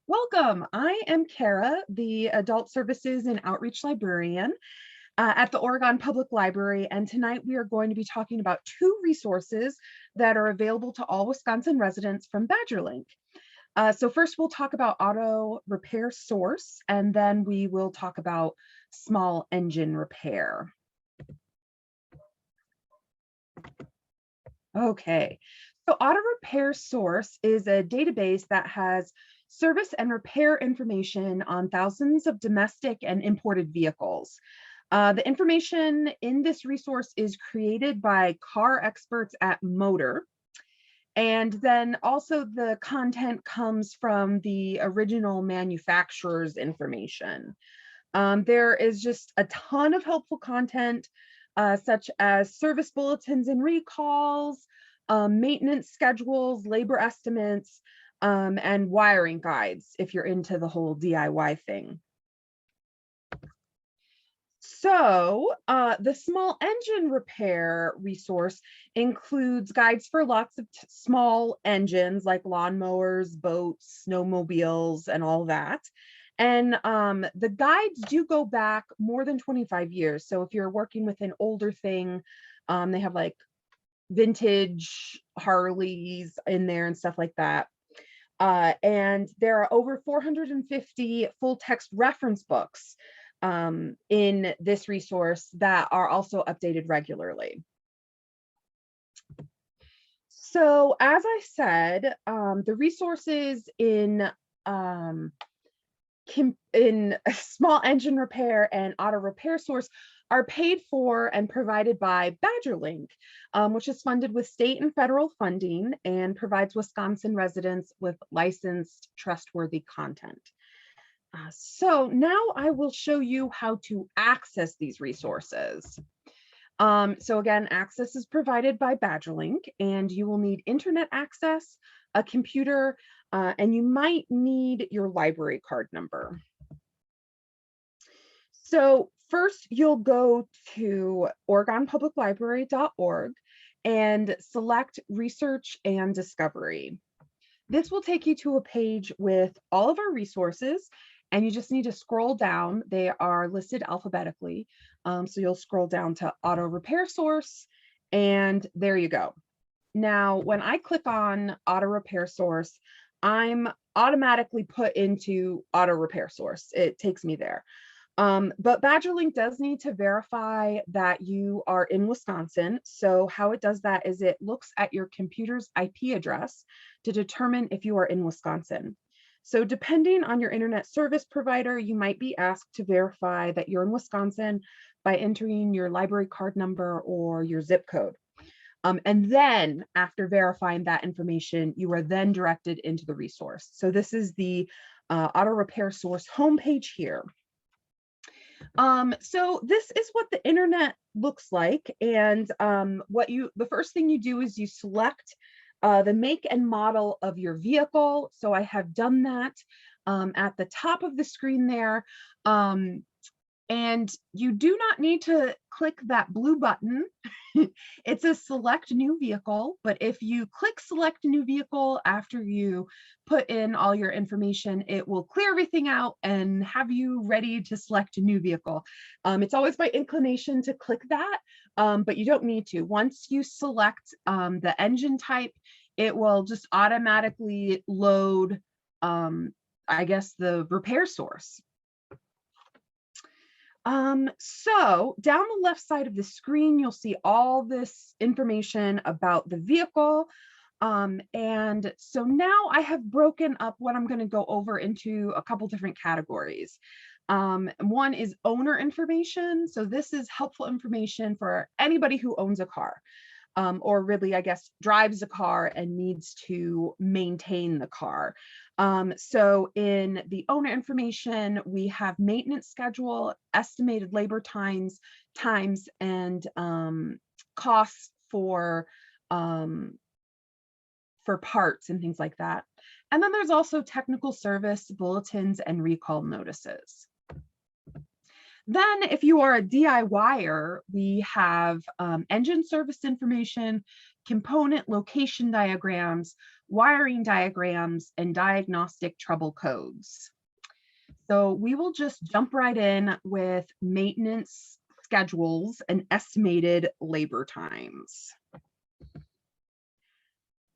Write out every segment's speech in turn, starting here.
Welcome. I am Kara, the Adult Services and Outreach Librarian at the Oregon Public Library. And tonight we are going to be talking about two resources that are available to all Wisconsin residents from BadgerLink. So first we'll talk about Auto Repair Source, and then we will talk about small engine repair. Okay, so Auto Repair Source is a database that has service and repair information on thousands of domestic and imported vehicles. The information in this resource is created by car experts at Motor. And then also the content comes from the original manufacturer's information. There is just a ton of helpful content, such as service bulletins and recalls, maintenance schedules, labor estimates, and wiring guides if you're into the whole DIY thing. So the small engine repair resource includes guides for lots of small engines like lawnmowers, boats, snowmobiles, and all that. And the guides do go back more than 25 years. So if you're working with an older thing, they have like vintage Harleys in there and stuff like that. And there are over 450 full text reference books in this resource that are also updated regularly. So as I said, the resources in small engine repair and auto repair source are paid for and provided by BadgerLink, which is funded with state and federal funding and provides Wisconsin residents with licensed, trustworthy content. So now I will show you how to access these resources. So again, access is provided by BadgerLink, and you will need internet access, a computer, and you might need your library card number. So first, you'll go to OregonPublicLibrary.org and select Research and Discovery. This will take you to a page with all of our resources, and you just need to scroll down. They are listed alphabetically. So you'll scroll down to Auto Repair Source, and there you go. Now, when I click on Auto Repair Source, I'm automatically put into Auto Repair Source. It takes me there. But BadgerLink does need to verify that you are in Wisconsin. So how it does that is it looks at your computer's IP address to determine if you are in Wisconsin. So depending on your internet service provider, you might be asked to verify that you're in Wisconsin by entering your library card number or your zip code. And then after verifying that information, you are then directed into the resource. So this is the Auto Repair Source homepage here. So this is what the internet looks like. And the first thing you do is you select the make and model of your vehicle. So I have done that at the top of the screen there. And you do not need to click that blue button. It's a select new vehicle, but if you click select new vehicle after you put in all your information, it will clear everything out and have you ready to select a new vehicle. It's always my inclination to click that, but you don't need to. Once you select the engine type, it will just automatically load, I guess, the repair source. So down the left side of the screen, you'll see all this information about the vehicle. And so now I have broken up what I'm going to go over into a couple different categories. One is owner information. So this is helpful information for anybody who owns a car, or really, I guess, drives a car and needs to maintain the car. So in the owner information, we have maintenance schedule, estimated labor times, and costs for parts and things like that. And then there's also technical service bulletins and recall notices. Then if you are a DIYer, we have engine service information, component location diagrams, wiring diagrams, and diagnostic trouble codes. So we will just jump right in with maintenance schedules and estimated labor times.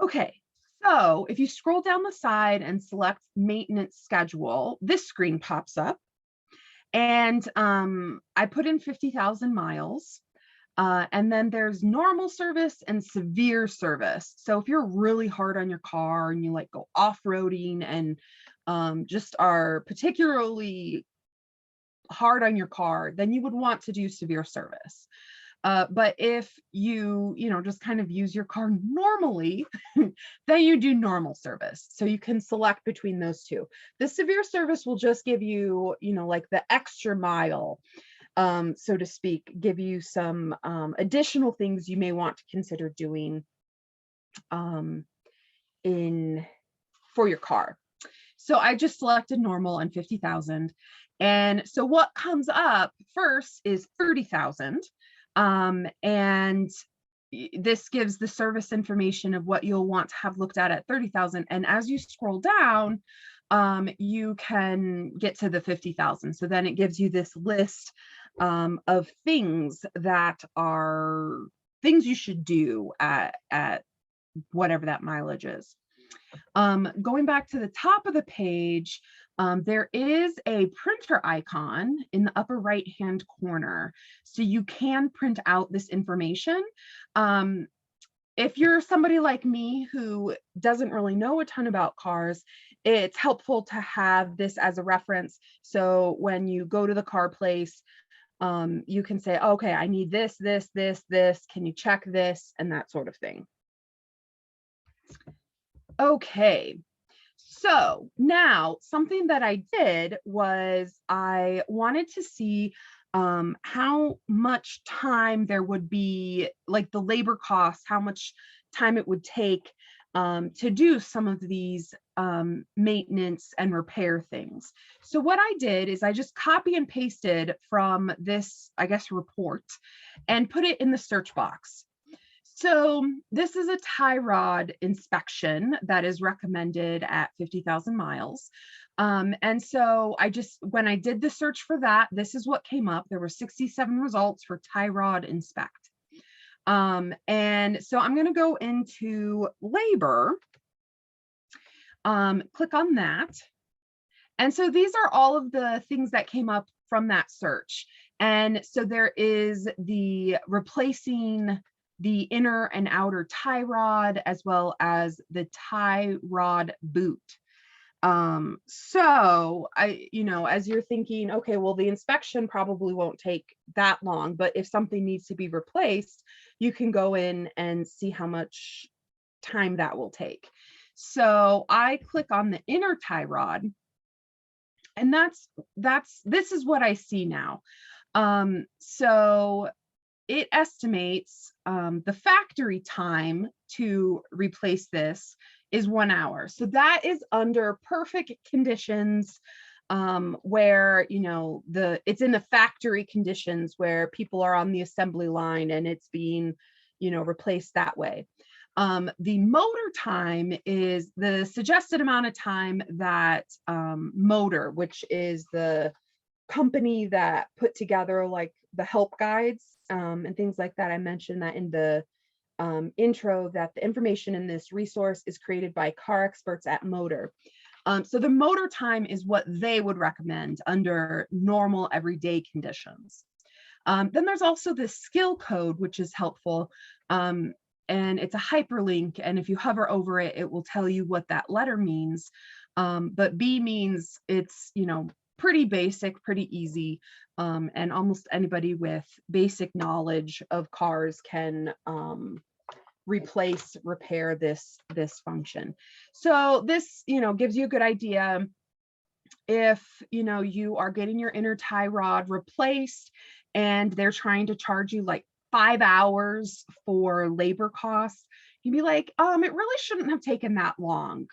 Okay, so if you scroll down the side and select maintenance schedule, this screen pops up. And I put in 50,000 miles. And then there's normal service and severe service. So if you're really hard on your car and you like go off-roading and just are particularly hard on your car, then you would want to do severe service. But if you just kind of use your car normally, then you do normal service. So you can select between those two. The severe service will just give you, like the extra mile, so to speak, give you some additional things you may want to consider doing for your car. So I just selected normal and 50,000. And so what comes up first is 30,000. And this gives the service information of what you'll want to have looked at 30,000. And as you scroll down, you can get to the 50,000. So then it gives you this list of things that are things you should do at whatever that mileage is. Going back to the top of the page, there is a printer icon in the upper right hand corner. So you can print out this information. If you're somebody like me who doesn't really know a ton about cars, it's helpful to have this as a reference. So when you go to the car place, you can say, okay, I need this, this, this, this. Can you check this? And that sort of thing. Okay. So now something that I did was I wanted to see how much time there would be, like the labor costs, how much time it would take to do some of these maintenance and repair things. So what I did is I just copy and pasted from this, I guess, report and put it in the search box. So this is a tie rod inspection that is recommended at 50,000 miles. And so when I did the search for that, this is what came up. There were 67 results for tie rod inspect. And so I'm going to go into labor, click on that. And so these are all of the things that came up from that search. And so there is the replacing the inner and outer tie rod, as well as the tie rod boot. So as you're thinking, okay, well, the inspection probably won't take that long, but if something needs to be replaced, you can go in and see how much time that will take. So I click on the inner tie rod, and this is what I see now. So it estimates the factory time to replace this is 1 hour. So that is under perfect conditions, where it's in the factory conditions where people are on the assembly line and it's being replaced that way. The motor time is the suggested amount of time that Motor, which is the company that put together like the help guides and things like that. I mentioned that in the intro, that the information in this resource is created by car experts at Motor. So the motor time is what they would recommend under normal everyday conditions. Then there's also the skill code, which is helpful. And it's a hyperlink. And if you hover over it, it will tell you what that letter means. But B means it's, pretty basic, pretty easy. And almost anybody with basic knowledge of cars can repair this function. So this, gives you a good idea if, you are getting your inner tie rod replaced and they're trying to charge you like 5 hours for labor costs. You'd be like, it really shouldn't have taken that long,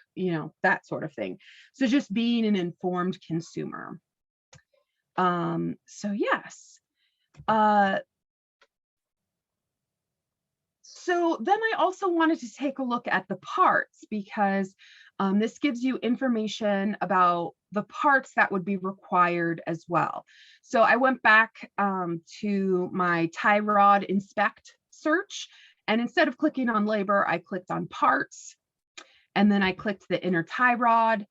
that sort of thing. So just being an informed consumer. So yes. So then I also wanted to take a look at the parts because this gives you information about the parts that would be required as well. So I went back to my tie rod inspect search, and instead of clicking on labor, I clicked on parts, and then I clicked the inner tie rod.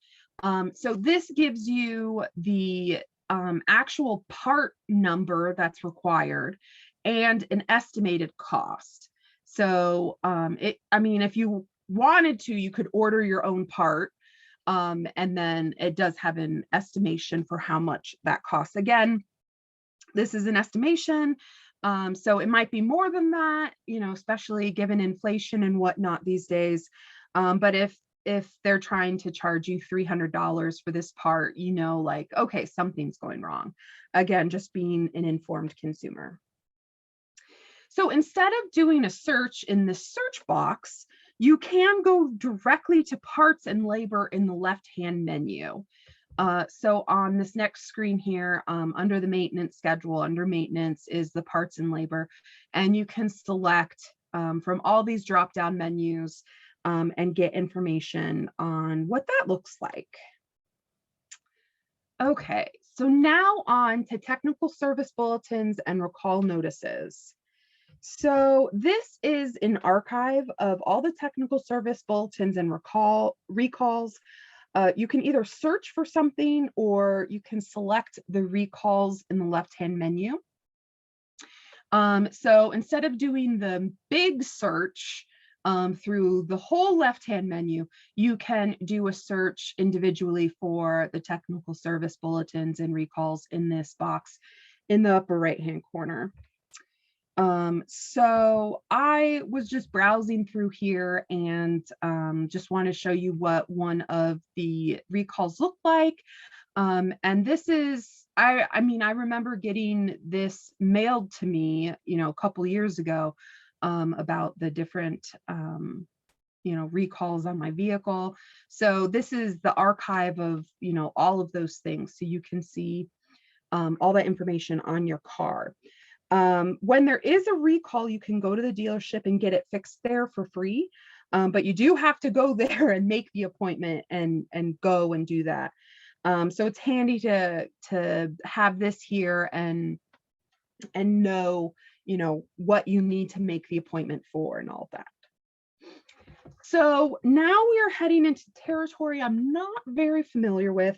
So this gives you the actual part number that's required and an estimated cost. So I mean, if you wanted to, you could order your own part, and then it does have an estimation for how much that costs. Again, this is an estimation, so it might be more than that, especially given inflation and whatnot these days. But if they're trying to charge you $300 for this part, like, okay, something's going wrong. Again, just being an informed consumer. So instead of doing a search in the search box, you can go directly to parts and labor in the left-hand menu. So on this next screen here, under the maintenance schedule, under maintenance is the parts and labor, and you can select from all these drop-down menus and get information on what that looks like. Okay, so now on to technical service bulletins and recall notices. So this is an archive of all the technical service bulletins and recalls. You can either search for something or you can select the recalls in the left-hand menu. So instead of doing the big search through the whole left-hand menu, you can do a search individually for the technical service bulletins and recalls in this box in the upper right-hand corner. So I was just browsing through here and just want to show you what one of the recalls look like. And this is, I mean, I remember getting this mailed to me, a couple years ago about the different, recalls on my vehicle. So this is the archive of, all of those things. So you can see all that information on your car. When there is a recall, you can go to the dealership and get it fixed there for free. But you do have to go there and make the appointment and go and do that. So it's handy to have this here and know, what you need to make the appointment for and all that. So now we are heading into territory I'm not very familiar with.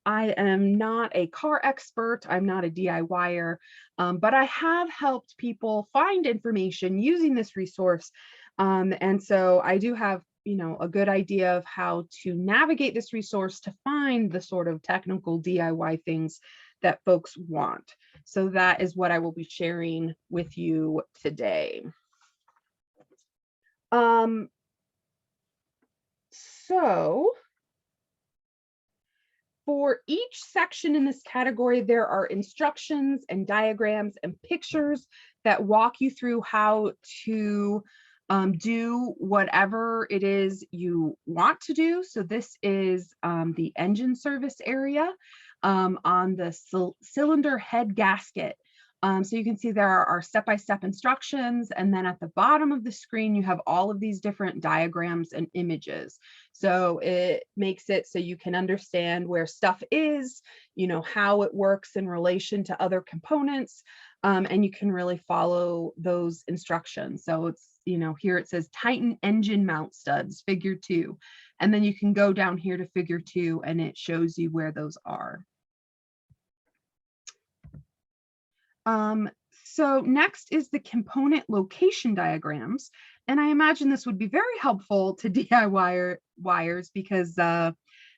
I am not a car expert. I'm not a DIYer, but I have helped people find information using this resource. And so I do have, a good idea of how to navigate this resource to find the sort of technical DIY things that folks want. So that is what I will be sharing with you today. So for each section in this category, there are instructions and diagrams and pictures that walk you through how to do whatever it is you want to do. So this is the engine service area on the cylinder head gasket. So you can see there are step-by-step instructions, and then at the bottom of the screen, you have all of these different diagrams and images. So it makes it so you can understand where stuff is, how it works in relation to other components, and you can really follow those instructions. So it's, here it says tighten engine mount studs, figure 2, and then you can go down here to figure 2, and it shows you where those are. So next is the component location diagrams. And I imagine this would be very helpful to DIYers because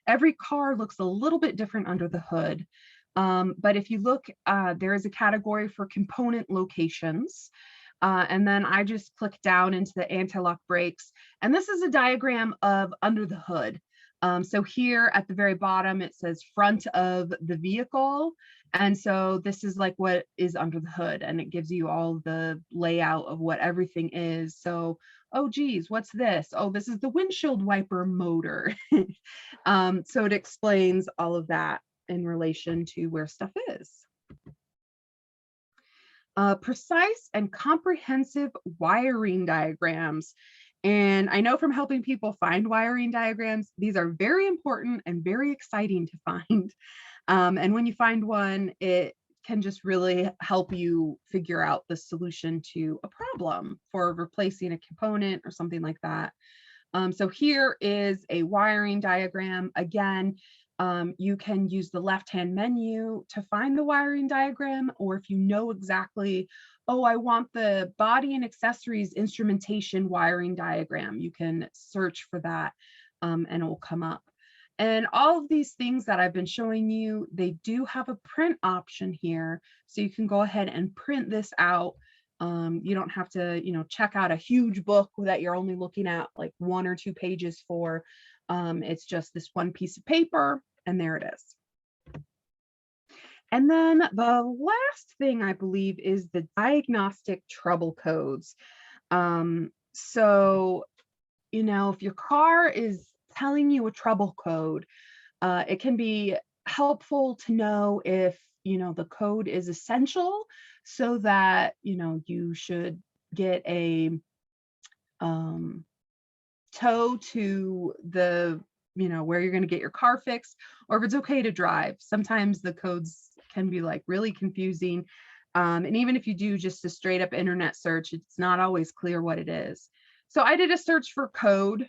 every car looks a little bit different under the hood. But if you look, there is a category for component locations. And then I just click down into the anti-lock brakes. And this is a diagram of under the hood. So here at the very bottom, it says front of the vehicle. And so this is like what is under the hood, and it gives you all the layout of what everything is. So, oh geez, what's this? Oh, this is the windshield wiper motor. So it explains all of that in relation to where stuff is. precise and comprehensive wiring diagrams. And I know from helping people find wiring diagrams, these are very important and very exciting to find. And when you find one, it can just really help you figure out the solution to a problem for replacing a component or something like that. So here is a wiring diagram. Again, you can use the left-hand menu to find the wiring diagram, or if you know exactly, oh, I want the body and accessories instrumentation wiring diagram, you can search for that and it will come up. And all of these things that I've been showing you, they do have a print option here. So you can go ahead and print this out. You don't have to, check out a huge book that you're only looking at like 1 or 2 pages for. It's just this one piece of paper, and there it is. And then the last thing I believe is the diagnostic trouble codes. So, if your car is telling you a trouble code, it can be helpful to know if, the code is essential, so that, you should get a tow to the, where you're going to get your car fixed, or if it's okay to drive. Sometimes the codes can be like really confusing. And even if you do just a straight up internet search, it's not always clear what it is. So I did a search for code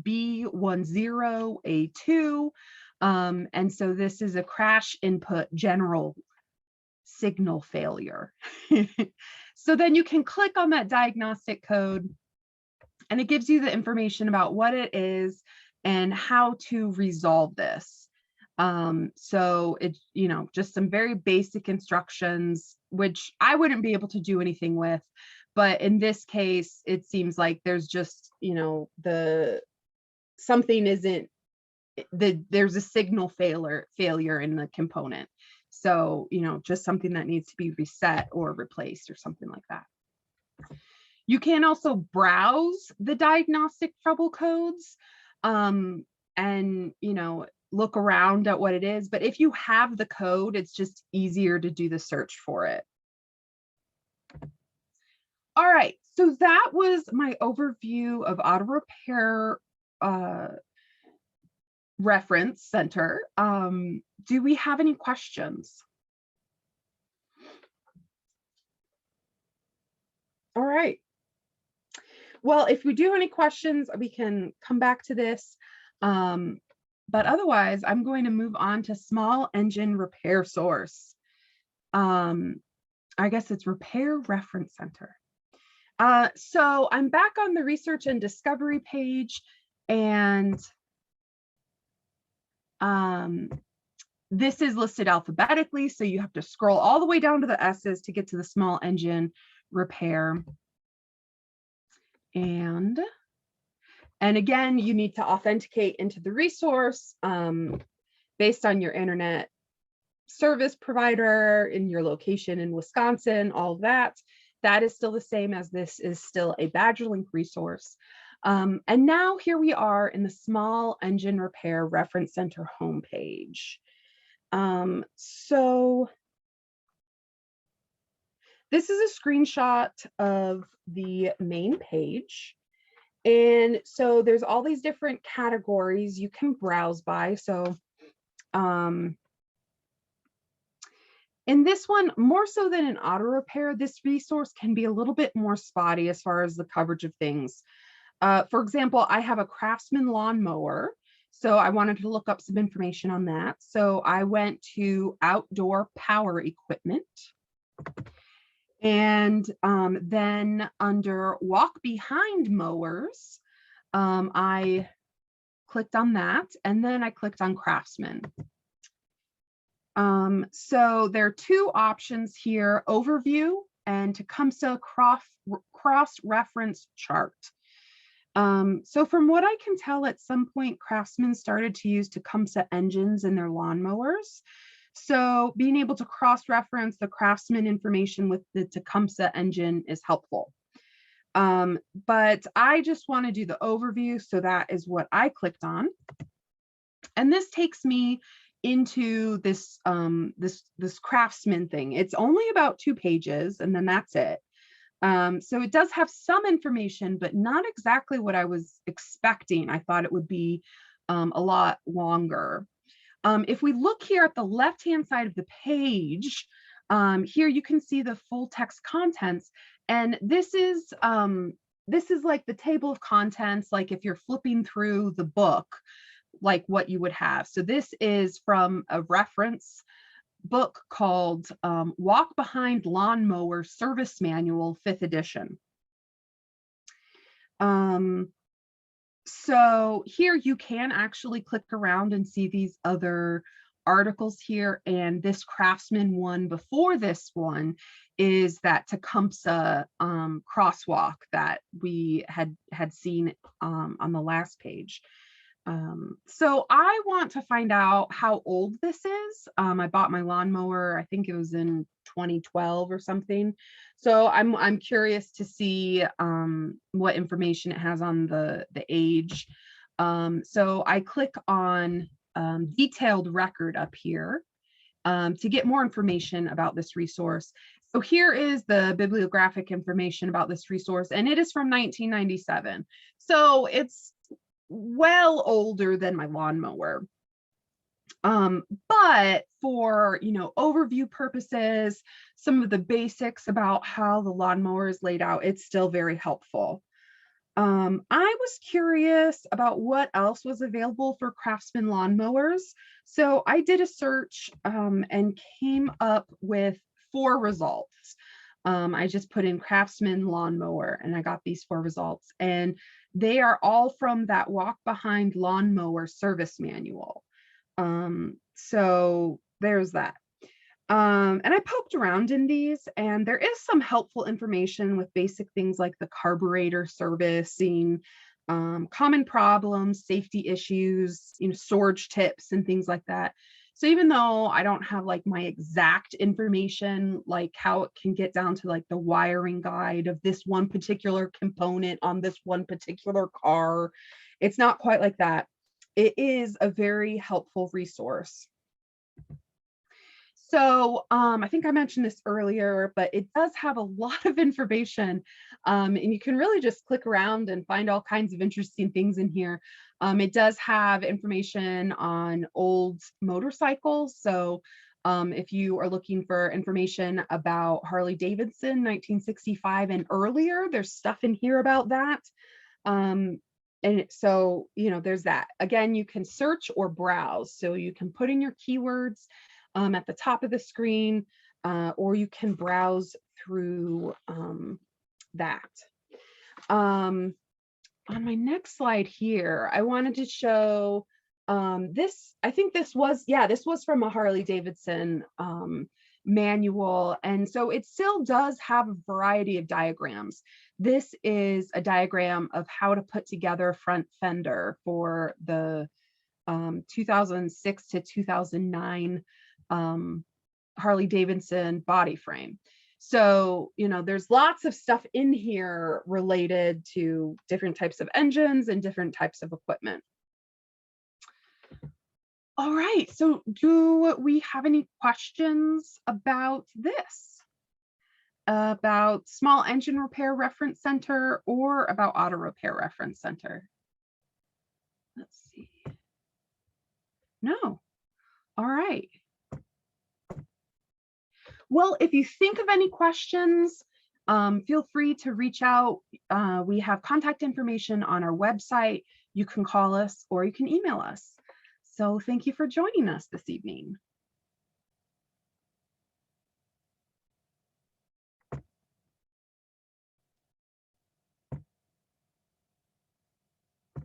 B10A2. And so this is a crash input general signal failure. So then you can click on that diagnostic code, and it gives you the information about what it is and how to resolve this. So it's, just some very basic instructions, which I wouldn't be able to do anything with. But in this case, it seems like there's just, there's a signal failure in the component. So, just something that needs to be reset or replaced or something like that. You can also browse the diagnostic trouble codes and, look around at what it is. But if you have the code, it's just easier to do the search for it. All right, so that was my overview of Auto Repair Reference Center. Do we have any questions? All right. Well, if we do have any questions, we can come back to this. But otherwise, I'm going to move on to small engine repair source. I guess it's Repair Reference Center. So I'm back on the research and discovery page, and this is listed alphabetically, so you have to scroll all the way down to the S's to get to the small engine repair. And again, you need to authenticate into the resource based on your internet service provider in your location in Wisconsin, all of that. That is still the same, as this is still a BadgerLink resource. And now here we are in the Small Engine Repair Reference Center homepage. So this is a screenshot of the main page. And so there's all these different categories you can browse by. So in this one, more so than in auto repair, this resource can be a little bit more spotty as far as the coverage of things. For example, I have a Craftsman lawnmower, so I wanted to look up some information on that. So I went to outdoor power equipment. And then under walk behind mowers, I clicked on that, and then I clicked on Craftsman. So there are two options here, overview and Tecumseh cross-reference chart. So from what I can tell, at some point, Craftsman started to use Tecumseh engines in their lawnmowers. So being able to cross-reference the Craftsman information with the Tecumseh engine is helpful. But I just want to do the overview, so that is what I clicked on. And this takes me into this this Craftsman thing. It's only about 2 pages, and then that's it. So it does have some information, but not exactly what I was expecting. I thought it would be a lot longer. If we look here at the left-hand side of the page, here you can see the full text contents, and this is like the table of contents, like if you're flipping through the book, like what you would have. So this is from a reference book called Walk Behind Lawnmower Service Manual, 5th edition. So here you can actually click around and see these other articles here. And this Craftsman one before this one is that Tecumseh crosswalk that we had seen on the last page. So I want to find out how old this is. I bought my lawnmower, I think it was in 2012 or something. So I'm curious to see what information it has on the age. So I click on detailed record up here to get more information about this resource. So here is the bibliographic information about this resource, and it is from 1997. So it's well older than my lawnmower. But for, overview purposes, some of the basics about how the lawnmower is laid out, it's still very helpful. I was curious about what else was available for Craftsman lawnmowers. So I did a search and came up with 4 results. I just put in Craftsman lawnmower and I got these 4 results, and they are all from that Walk Behind Lawnmower Service Manual. So there's that. And I poked around in these, and there is some helpful information with basic things like the carburetor servicing, common problems, safety issues, storage tips and things like that. So even though I don't have like my exact information, like how it can get down to like the wiring guide of this one particular component on this one particular car, it's not quite like that. It is a very helpful resource. So I think I mentioned this earlier, but it does have a lot of information, and you can really just click around and find all kinds of interesting things in here. It does have information on old motorcycles. So if you are looking for information about Harley Davidson 1965 and earlier, there's stuff in here about that. And so, there's that. Again, you can search or browse. So you can put in your keywords at the top of the screen, or you can browse through that. On my next slide here, I wanted to show this. I think this was from a Harley Davidson manual, and so it still does have a variety of diagrams. This is a diagram of how to put together a front fender for the 2006 to 2009 Harley Davidson body frame. So, there's lots of stuff in here related to different types of engines and different types of equipment. All right, so do we have any questions about this? About Small Engine Repair Reference Center or about Auto Repair Reference Center? Let's see. No. All right. Well, if you think of any questions, feel free to reach out. We have contact information on our website. You can call us or you can email us. So thank you for joining us this evening.